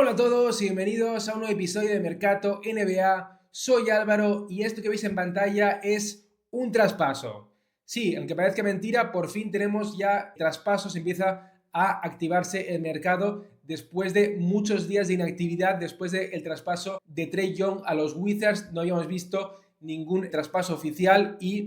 Hola a todos y bienvenidos a un nuevo episodio de Mercato NBA. Soy Álvaro y esto que veis en pantalla es un traspaso. Sí, aunque parezca mentira, por fin tenemos ya traspasos, empieza a activarse el mercado después de muchos días de inactividad, después del traspaso de Trae Young a los Wizards. No habíamos visto ningún traspaso oficial y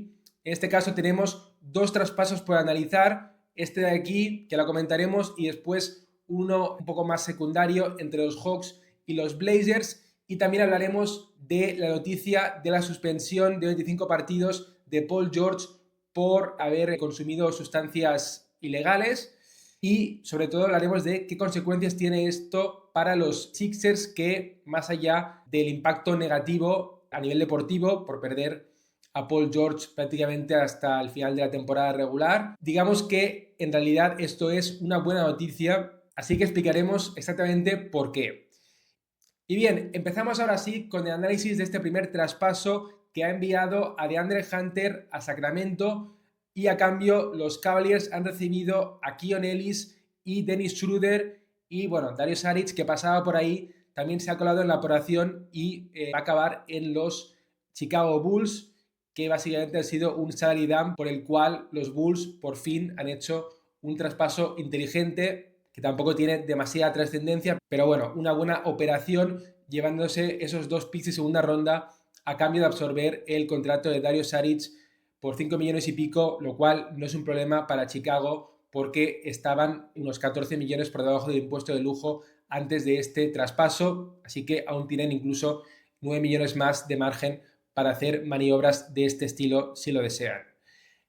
en este caso tenemos dos traspasos por analizar. Este de aquí, que lo comentaremos, y después uno un poco más secundario entre los Hawks y los Blazers, y también hablaremos de la noticia de la suspensión de 25 partidos de Paul George por haber consumido sustancias ilegales, y sobre todo hablaremos de qué consecuencias tiene esto para los Sixers, que más allá del impacto negativo a nivel deportivo por perder a Paul George prácticamente hasta el final de la temporada regular, digamos que en realidad esto es una buena noticia. Así que explicaremos exactamente por qué. Y bien, empezamos ahora sí con el análisis de este primer traspaso que ha enviado a DeAndre Hunter a Sacramento, y a cambio los Cavaliers han recibido a Keon Ellis y Dennis Schroeder, y bueno, Dario Saric, que pasaba por ahí, también se ha colado en la operación y va a acabar en los Chicago Bulls, que básicamente ha sido un salary dump por el cual los Bulls por fin han hecho un traspaso inteligente que tampoco tiene demasiada trascendencia, pero bueno, una buena operación llevándose esos dos picks de segunda ronda a cambio de absorber el contrato de Dario Saric por 5 millones y pico, lo cual no es un problema para Chicago porque estaban unos 14 millones por debajo del impuesto de lujo antes de este traspaso, así que aún tienen incluso 9 millones más de margen para hacer maniobras de este estilo si lo desean.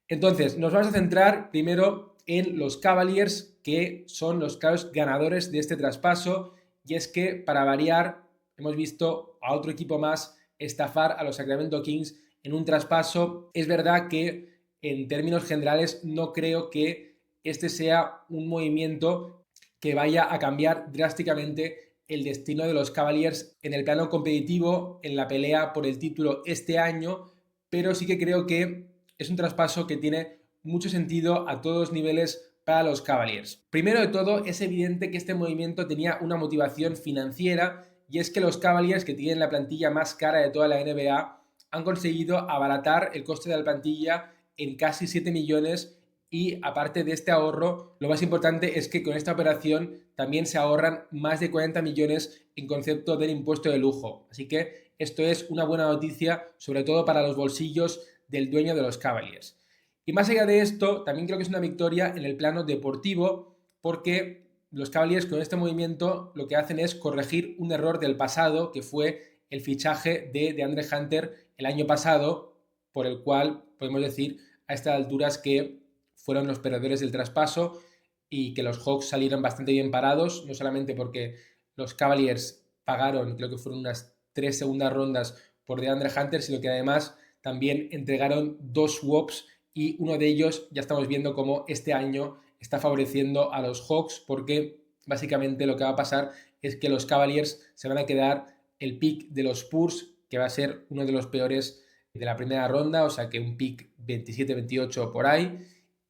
Entonces, nos vamos a centrar primero en los Cavaliers, que son los claros ganadores de este traspaso, y es que, para variar, hemos visto a otro equipo más estafar a los Sacramento Kings en un traspaso. Es verdad que en términos generales no creo que este sea un movimiento que vaya a cambiar drásticamente el destino de los Cavaliers en el plano competitivo, en la pelea por el título este año, pero sí que creo que es un traspaso que tiene mucho sentido a todos los niveles para los Cavaliers. Primero de todo, es evidente que este movimiento tenía una motivación financiera, y es que los Cavaliers, que tienen la plantilla más cara de toda la NBA, han conseguido abaratar el coste de la plantilla en casi 7 millones, y aparte de este ahorro, lo más importante es que con esta operación también se ahorran más de 40 millones en concepto del impuesto de lujo. Así que esto es una buena noticia, sobre todo para los bolsillos del dueño de los Cavaliers. Y más allá de esto, también creo que es una victoria en el plano deportivo, porque los Cavaliers con este movimiento lo que hacen es corregir un error del pasado, que fue el fichaje de DeAndre Hunter el año pasado, por el cual podemos decir a estas alturas que fueron los perdedores del traspaso, y que los Hawks salieron bastante bien parados, no solamente porque los Cavaliers pagaron, creo que fueron unas 3 segundas rondas por DeAndre Hunter, sino que además también entregaron dos swaps, y uno de ellos ya estamos viendo cómo este año está favoreciendo a los Hawks, porque básicamente lo que va a pasar es que los Cavaliers se van a quedar el pick de los Spurs, que va a ser uno de los peores de la primera ronda, o sea que un pick 27-28 por ahí,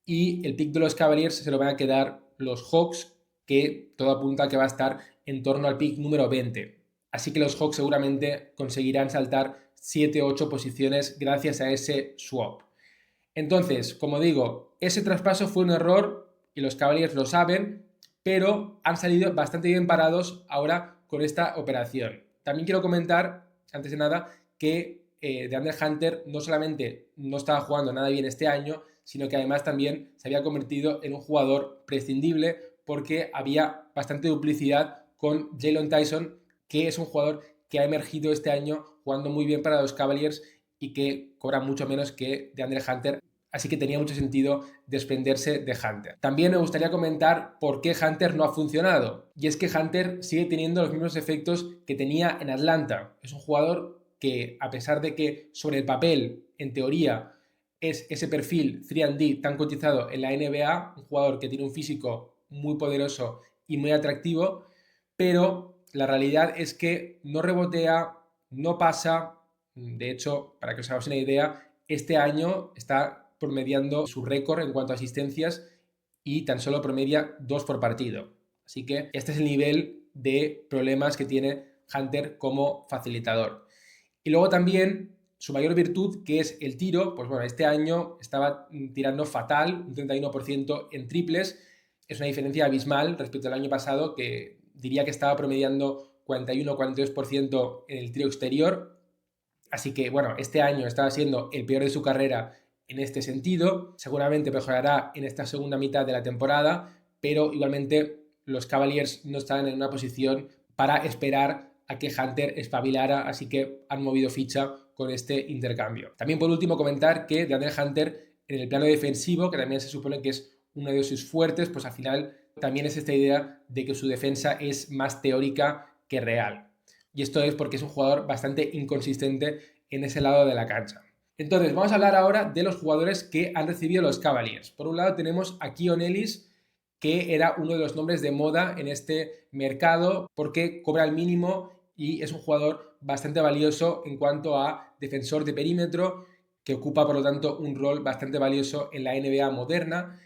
y el pick de los Cavaliers se lo van a quedar los Hawks, que todo apunta a que va a estar en torno al pick número 20. Así que los Hawks seguramente conseguirán saltar 7-8 posiciones gracias a ese swap. Entonces, como digo, ese traspaso fue un error y los Cavaliers lo saben, pero han salido bastante bien parados ahora con esta operación. También quiero comentar, antes de nada, que DeAndre Hunter no solamente no estaba jugando nada bien este año, sino que además también se había convertido en un jugador prescindible, porque había bastante duplicidad con Jalen Tyson, que es un jugador que ha emergido este año jugando muy bien para los Cavaliers y que cobra mucho menos que DeAndre Hunter. Así que tenía mucho sentido desprenderse de Hunter. También me gustaría comentar por qué Hunter no ha funcionado. Y es que Hunter sigue teniendo los mismos efectos que tenía en Atlanta. Es un jugador que, a pesar de que sobre el papel, en teoría, es ese perfil 3&D tan cotizado en la NBA, un jugador que tiene un físico muy poderoso y muy atractivo, pero la realidad es que no rebotea, no pasa. De hecho, para que os hagáis una idea, este año está promediando su récord en cuanto a asistencias, y tan solo promedia 2 por partido. Así que este es el nivel de problemas que tiene Hunter como facilitador. Y luego también su mayor virtud, que es el tiro, pues bueno, este año estaba tirando fatal, un 31% en triples. Es una diferencia abismal respecto al año pasado, que diría que estaba promediando 41-42% en el tiro exterior. Así que bueno, este año estaba siendo el peor de su carrera en este sentido. Seguramente mejorará en esta segunda mitad de la temporada, pero igualmente los Cavaliers no están en una posición para esperar a que Hunter espabilara, así que han movido ficha con este intercambio. También por último comentar que DeAndre Hunter en el plano defensivo, que también se supone que es uno de sus fuertes, pues al final también es esta idea de que su defensa es más teórica que real. Y esto es porque es un jugador bastante inconsistente en ese lado de la cancha. Entonces, vamos a hablar ahora de los jugadores que han recibido los Cavaliers. Por un lado tenemos a Keon Ellis, que era uno de los nombres de moda en este mercado porque cobra el mínimo y es un jugador bastante valioso en cuanto a defensor de perímetro, que ocupa por lo tanto un rol bastante valioso en la NBA moderna.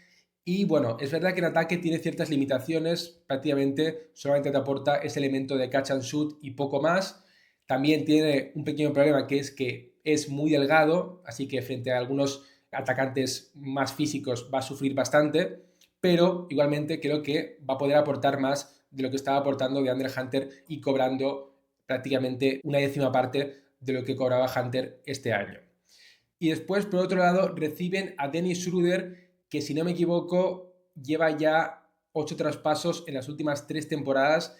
Y bueno, es verdad que en ataque tiene ciertas limitaciones, prácticamente solamente te aporta ese elemento de catch and shoot y poco más. También tiene un pequeño problema, que es muy delgado, así que frente a algunos atacantes más físicos va a sufrir bastante, pero igualmente creo que va a poder aportar más de lo que estaba aportando DeAndre Hunter y cobrando prácticamente una décima parte de lo que cobraba Hunter este año. Y después, por otro lado, reciben a Dennis Schroeder, que si no me equivoco lleva ya 8 traspasos en las últimas 3 temporadas,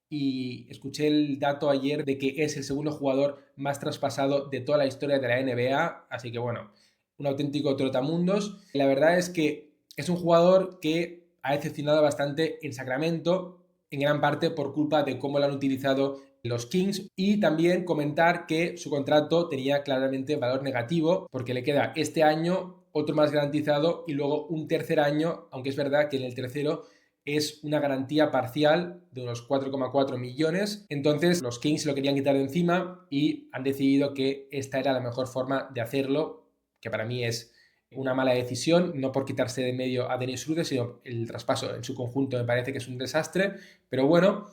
y escuché el dato ayer de que es el segundo jugador más traspasado de toda la historia de la NBA, así que bueno, un auténtico trotamundos. La verdad es que es un jugador que ha decepcionado bastante en Sacramento, en gran parte por culpa de cómo lo han utilizado los Kings, y también comentar que su contrato tenía claramente valor negativo porque le queda este año otro más garantizado y luego un tercer año, aunque es verdad que en el tercero es una garantía parcial de unos 4,4 millones. Entonces los Kings lo querían quitar de encima y han decidido que esta era la mejor forma de hacerlo, que para mí es una mala decisión, no por quitarse de medio a Dennis Schroeder, sino el traspaso en su conjunto me parece que es un desastre, pero bueno.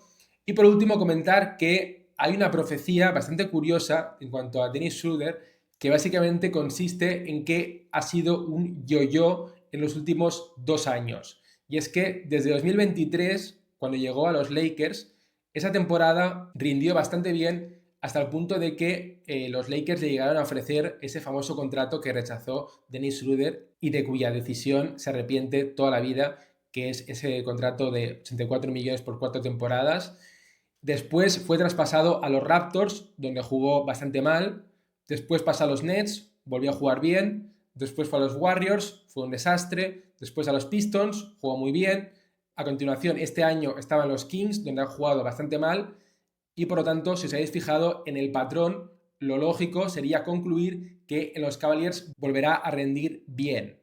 Y por último comentar que hay una profecía bastante curiosa en cuanto a Dennis Schroeder, que básicamente consiste en que ha sido un yo-yo en los últimos 2 años. Y es que desde 2023, cuando llegó a los Lakers, esa temporada rindió bastante bien hasta el punto de que los Lakers le llegaron a ofrecer ese famoso contrato que rechazó Dennis Schroeder y de cuya decisión se arrepiente toda la vida, que es ese contrato de 84 millones por 4 temporadas. Después fue traspasado a los Raptors, donde jugó bastante mal. Después pasó a los Nets, volvió a jugar bien. Después fue a los Warriors, fue un desastre. Después a los Pistons, jugó muy bien. A continuación, este año estaban los Kings, donde han jugado bastante mal. Y por lo tanto, si os habéis fijado en el patrón, lo lógico sería concluir que en los Cavaliers volverá a rendir bien.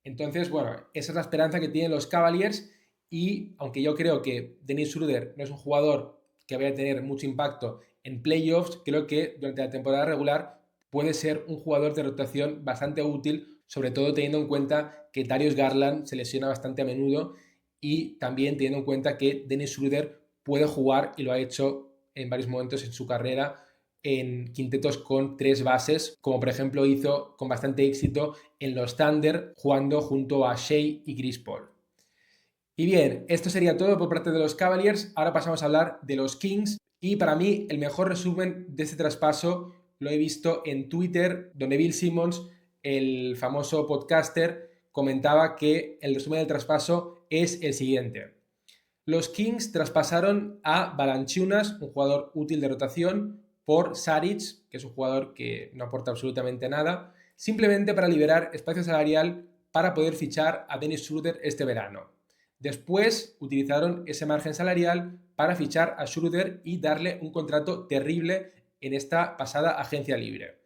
Entonces, bueno, esa es la esperanza que tienen los Cavaliers. Y aunque yo creo que Dennis Schroeder no es un jugador que vaya a tener mucho impacto en playoffs, creo que durante la temporada regular puede ser un jugador de rotación bastante útil, sobre todo teniendo en cuenta que Darius Garland se lesiona bastante a menudo y también teniendo en cuenta que Dennis Schroeder puede jugar, y lo ha hecho en varios momentos en su carrera, en quintetos con 3 bases, como por ejemplo hizo con bastante éxito en los Thunder jugando junto a Shea y Chris Paul. Y bien, esto sería todo por parte de los Cavaliers. Ahora pasamos a hablar de los Kings. Y para mí, el mejor resumen de este traspaso lo he visto en Twitter, donde Bill Simmons, el famoso podcaster, comentaba que el resumen del traspaso es el siguiente. Los Kings traspasaron a Valanciunas, un jugador útil de rotación, por Saric, que es un jugador que no aporta absolutamente nada, simplemente para liberar espacio salarial para poder fichar a Dennis Schroeder este verano. Después utilizaron ese margen salarial para fichar a Schroeder y darle un contrato terrible en esta pasada agencia libre.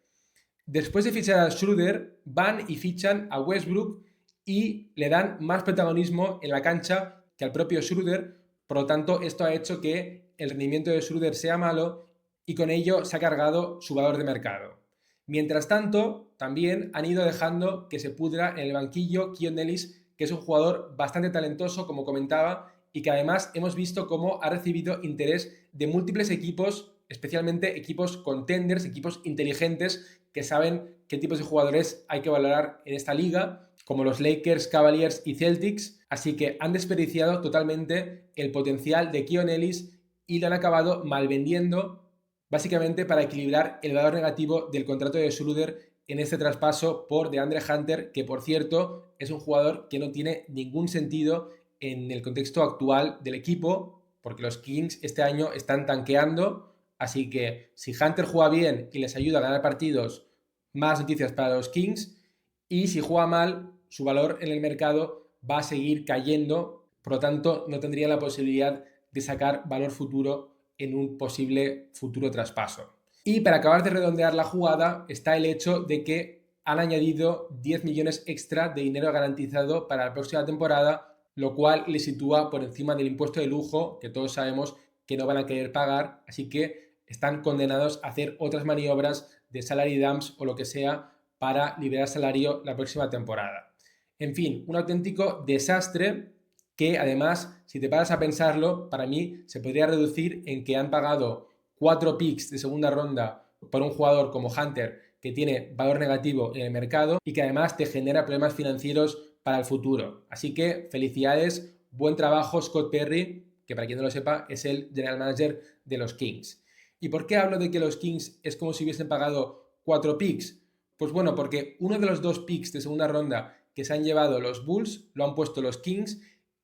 Después de fichar a Schroeder, van y fichan a Westbrook y le dan más protagonismo en la cancha que al propio Schroeder. Por lo tanto, esto ha hecho que el rendimiento de Schroeder sea malo y con ello se ha cargado su valor de mercado. Mientras tanto, también han ido dejando que se pudra en el banquillo Keon Ellis, que es un jugador bastante talentoso, como comentaba, y que además hemos visto cómo ha recibido interés de múltiples equipos, especialmente equipos contenders, equipos inteligentes que saben qué tipos de jugadores hay que valorar en esta liga, como los Lakers, Cavaliers y Celtics, así que han desperdiciado totalmente el potencial de Keon Ellis y lo han acabado malvendiendo, básicamente para equilibrar el valor negativo del contrato de Schroeder en este traspaso por DeAndre Hunter, que por cierto es un jugador que no tiene ningún sentido en el contexto actual del equipo, porque los Kings este año están tanqueando, así que si Hunter juega bien y les ayuda a ganar partidos, más noticias para los Kings, y si juega mal, su valor en el mercado va a seguir cayendo, por lo tanto no tendría la posibilidad de sacar valor futuro en un posible futuro traspaso. Y para acabar de redondear la jugada está el hecho de que han añadido 10 millones extra de dinero garantizado para la próxima temporada, lo cual le sitúa por encima del impuesto de lujo, que todos sabemos que no van a querer pagar, así que están condenados a hacer otras maniobras de salary dumps o lo que sea para liberar salario la próxima temporada. En fin, un auténtico desastre que además, si te paras a pensarlo, para mí se podría reducir en que han pagado 4 picks de segunda ronda por un jugador como Hunter que tiene valor negativo en el mercado y que además te genera problemas financieros para el futuro. Así que felicidades, buen trabajo Scott Perry, que para quien no lo sepa es el general manager de los Kings. ¿Y por qué hablo de que los Kings es como si hubiesen pagado 4 picks? Pues bueno, porque uno de los 2 picks de segunda ronda que se han llevado los Bulls lo han puesto los Kings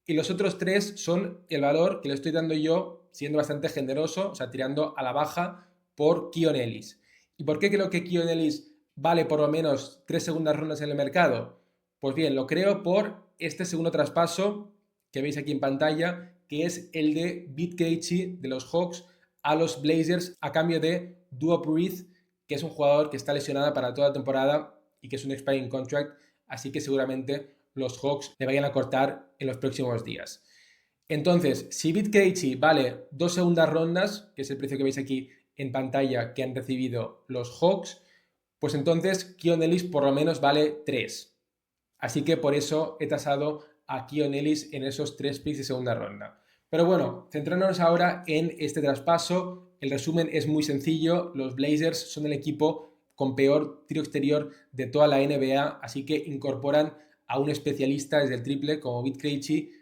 y los otros 3 son el valor que le estoy dando yo, siendo bastante generoso, o sea, tirando a la baja por Keon Ellis. ¿Y por qué creo que Keon Ellis vale por lo menos 3 segundas rondas en el mercado? Pues bien, lo creo por este segundo traspaso que veis aquí en pantalla, que es el de Bit Krejci de los Hawks a los Blazers a cambio de Duop Reath, que es un jugador que está lesionado para toda la temporada y que es un expiring contract, así que seguramente los Hawks le vayan a cortar en los próximos días. Entonces, si Bit Krejci vale 2 segundas rondas, que es el precio que veis aquí en pantalla que han recibido los Hawks, pues entonces Keon Ellis por lo menos vale 3. Así que por eso he tasado a Keon Ellis en esos 3 picks de segunda ronda. Pero bueno, centrándonos ahora en este traspaso, el resumen es muy sencillo. Los Blazers son el equipo con peor tiro exterior de toda la NBA, así que incorporan a un especialista desde el triple como Bit Krejci,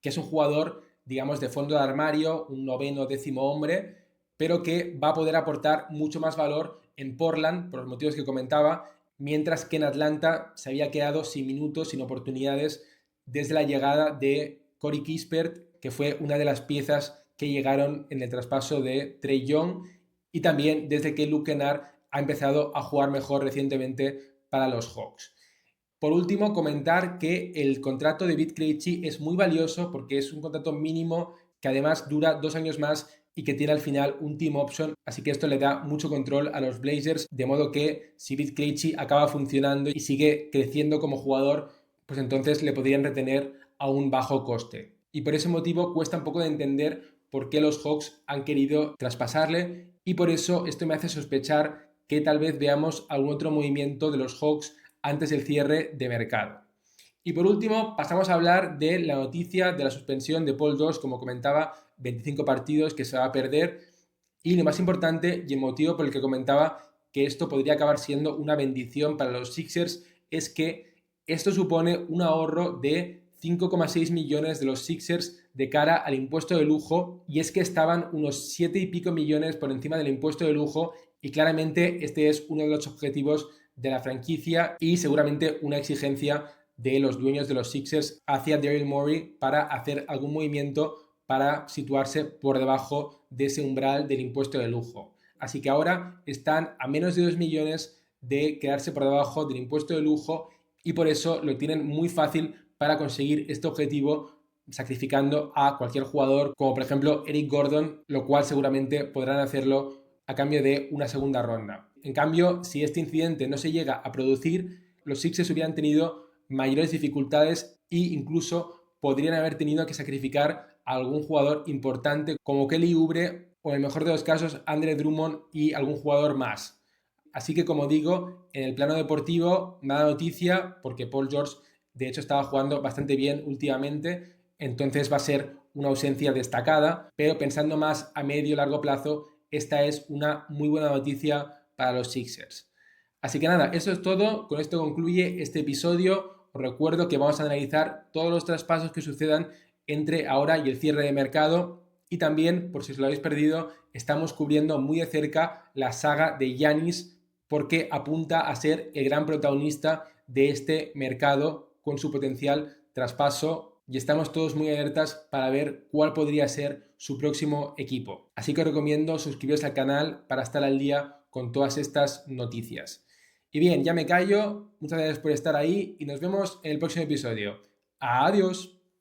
que es un jugador, digamos, de fondo de armario, un noveno, décimo hombre, pero que va a poder aportar mucho más valor en Portland, por los motivos que comentaba, mientras que en Atlanta se había quedado sin minutos, sin oportunidades, desde la llegada de Corey Kispert, que fue una de las piezas que llegaron en el traspaso de Trae Young, y también desde que Luke Kennard ha empezado a jugar mejor recientemente para los Hawks. Por último, comentar que el contrato de Bit Krejci es muy valioso porque es un contrato mínimo que además dura 2 años más y que tiene al final un team option, así que esto le da mucho control a los Blazers, de modo que si Bit Krejci acaba funcionando y sigue creciendo como jugador, pues entonces le podrían retener a un bajo coste. Y por ese motivo cuesta un poco de entender por qué los Hawks han querido traspasarle y por eso esto me hace sospechar que tal vez veamos algún otro movimiento de los Hawks antes del cierre de mercado. Y por último, pasamos a hablar de la noticia de la suspensión de Paul George, como comentaba, 25 partidos que se va a perder. Y lo más importante y el motivo por el que comentaba que esto podría acabar siendo una bendición para los Sixers es que esto supone un ahorro de 5,6 millones de los Sixers de cara al impuesto de lujo, y es que estaban unos 7 y pico millones por encima del impuesto de lujo, y claramente este es uno de los objetivos de la franquicia y seguramente una exigencia de los dueños de los Sixers hacia Daryl Morey para hacer algún movimiento para situarse por debajo de ese umbral del impuesto de lujo. Así que ahora están a menos de 2 millones de quedarse por debajo del impuesto de lujo y por eso lo tienen muy fácil para conseguir este objetivo sacrificando a cualquier jugador como por ejemplo Eric Gordon, lo cual seguramente podrán hacerlo a cambio de una segunda ronda. En cambio, si este incidente no se llega a producir, los Sixers hubieran tenido mayores dificultades e incluso podrían haber tenido que sacrificar a algún jugador importante como Kelly Oubre o en el mejor de los casos Andre Drummond y algún jugador más. Así que como digo, en el plano deportivo nada noticia porque Paul George de hecho estaba jugando bastante bien últimamente, entonces va a ser una ausencia destacada, pero pensando más a medio y largo plazo, esta es una muy buena noticia para los Sixers. Así que nada, eso es todo. Con esto concluye este episodio. Os recuerdo que vamos a analizar todos los traspasos que sucedan entre ahora y el cierre de mercado. Y también, por si os lo habéis perdido, estamos cubriendo muy de cerca la saga de Giannis porque apunta a ser el gran protagonista de este mercado con su potencial traspaso y estamos todos muy alertas para ver cuál podría ser su próximo equipo. Así que os recomiendo suscribiros al canal para estar al día con todas estas noticias. Y bien, ya me callo, muchas gracias por estar ahí y nos vemos en el próximo episodio. Adiós.